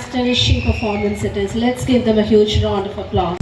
astonishing performance it is. Let's give them a huge round of applause.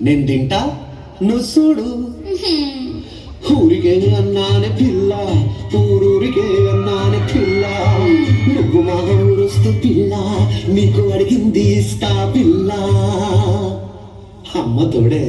నేను తింటా నువ్వు చూడు. ఊరికే అన్నానే పిల్ల, ఊరూరికే అన్నానే పిల్ల, నువ్వు మా ఊరొస్తు పిల్ల, నీకు అడిగింది ఇస్తా పిల్ల. అమ్మ తోడే.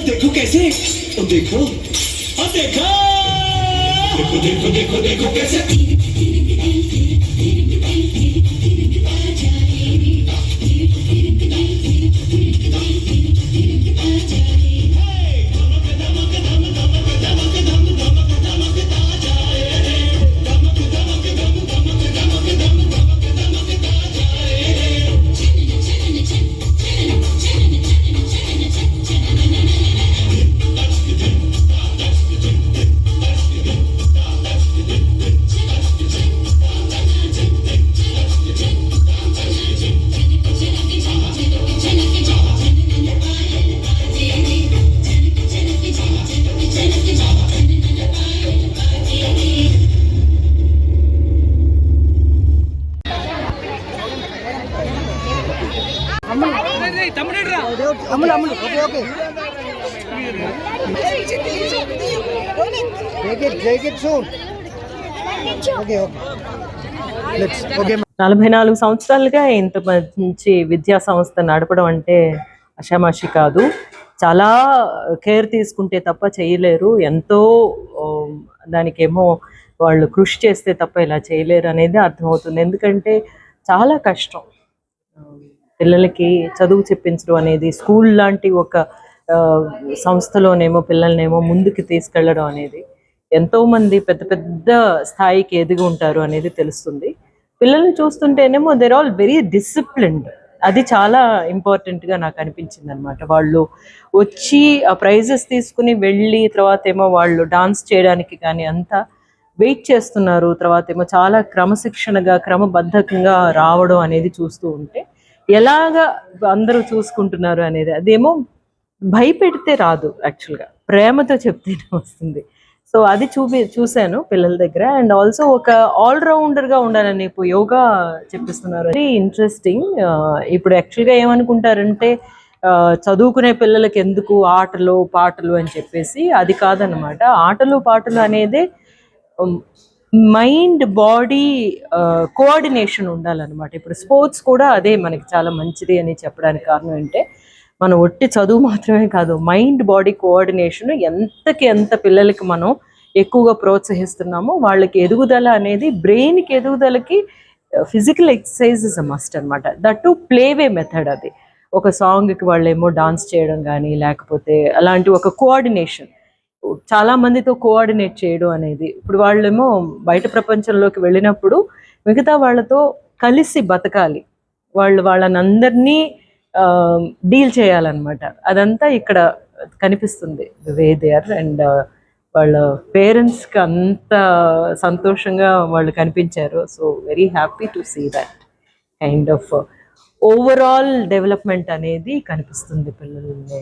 देखो कैसे, देखो देखो देखो देखो देखो देखो कैसे Ammulu okay okay take it soon okay okay let's okay 44 సంవత్సరాలుగా ఇంత మంచి విద్యా సంస్థ నడపడం అంటే అషామాషి కాదు. చాలా కేర్ తీసుకుంటే తప్ప చేయలేరు. ఎంతో దానికేమో వాళ్ళు కృషి చేస్తే తప్ప ఇలా చేయలేరు అనేది అర్థమవుతుంది. ఎందుకంటే చాలా కష్టం పిల్లలకి చదువు చెప్పించడం అనేది. స్కూల్ లాంటి ఒక సంస్థలోనేమో పిల్లల్నేమో ముందుకు తీసుకెళ్ళడం అనేది, ఎంతోమంది పెద్ద పెద్ద స్థాయికి ఎదిగి ఉంటారు అనేది తెలుస్తుంది. పిల్లల్ని చూస్తుంటేనేమో దేర్ ఆల్ వెరీ డిసిప్లిన్డ్. అది చాలా ఇంపార్టెంట్గా నాకు అనిపించింది అనమాట. వాళ్ళు వచ్చి ఆ ప్రైజెస్ తీసుకుని వెళ్ళి తర్వాత ఏమో వాళ్ళు డాన్స్ చేయడానికి కానీ అంతా వెయిట్ చేస్తున్నారు. తర్వాత ఏమో చాలా క్రమశిక్షణగా క్రమబద్ధకంగా రావడం అనేది చూస్తూ ఉంటే ఎలాగా అందరూ చూసుకుంటున్నారు అనేది, అదేమో భయపెడితే రాదు, యాక్చువల్గా ప్రేమతో చెప్తేనే వస్తుంది. సో అది చూశాను పిల్లల దగ్గర. అండ్ ఆల్సో ఒక ఆల్రౌండర్గా ఉండాలని ఇప్పుడు యోగా చెప్పిస్తున్నారు. Very interesting. ఇప్పుడు యాక్చువల్గా ఏమనుకుంటారంటే చదువుకునే పిల్లలకి ఎందుకు ఆటలు పాటలు అని చెప్పేసి, అది కాదనమాట. ఆటలు పాటలు అనేది మైండ్ బాడీ కోఆర్డినేషన్ ఉండాలన్నమాట. ఇప్పుడు స్పోర్ట్స్ కూడా అదే మనకి చాలా మంచిది అని చెప్పడానికి కారణం ఏంటంటే, మనం ఒట్టి చదువు మాత్రమే కాదు, మైండ్ బాడీ కోఆర్డినేషన్ ఎంతకి ఎంత పిల్లలకి మనం ఎక్కువగా ప్రోత్సహిస్తున్నామో వాళ్ళకి ఎదుగుదల అనేది, బ్రెయిన్కి ఎదుగుదలకి physical exercise is a must అనమాట. That too play way method. అది ఒక సాంగ్కి వాళ్ళేమో డాన్స్ చేయడం కానీ, లేకపోతే అలాంటి ఒక కోఆర్డినేషన్, చాలా మందితో కోఆర్డినేట్ చేయడం అనేది. ఇప్పుడు వాళ్ళేమో బయట ప్రపంచంలోకి వెళ్ళినప్పుడు మిగతా వాళ్ళతో కలిసి బతకాలి, వాళ్ళని అందరినీ డీల్ చేయాలన్నమాట. అదంతా ఇక్కడ కనిపిస్తుంది వే దే ఆర్. అండ్ వాళ్ళ పేరెంట్స్కి అంత సంతోషంగా వాళ్ళు కనిపించారు. So very happy to see that kind of overall development అనేది కనిపిస్తుంది పిల్లల్ని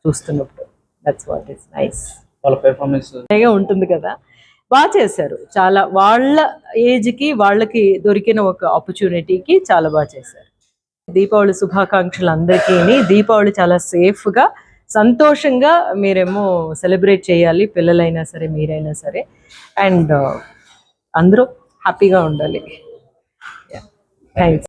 చూస్తున్నప్పుడు. That's what is nice. వాళ్ళ పెర్ఫార్మెన్స్ ఉంటుంది కదా, బాగా చేశారు. చాలా వాళ్ళ ఏజ్కి వాళ్ళకి దొరికిన ఒక ఆపర్చునిటీకి చాలా బాగా చేశారు. దీపావళి శుభాకాంక్షలు అందరికీ. దీపావళి చాలా సేఫ్గా సంతోషంగా మీరేమో సెలబ్రేట్ చేయాలి, పిల్లలైనా సరే మీరైనా సరే. అండ్ అందరూ హ్యాపీగా ఉండాలి. థ్యాంక్స్.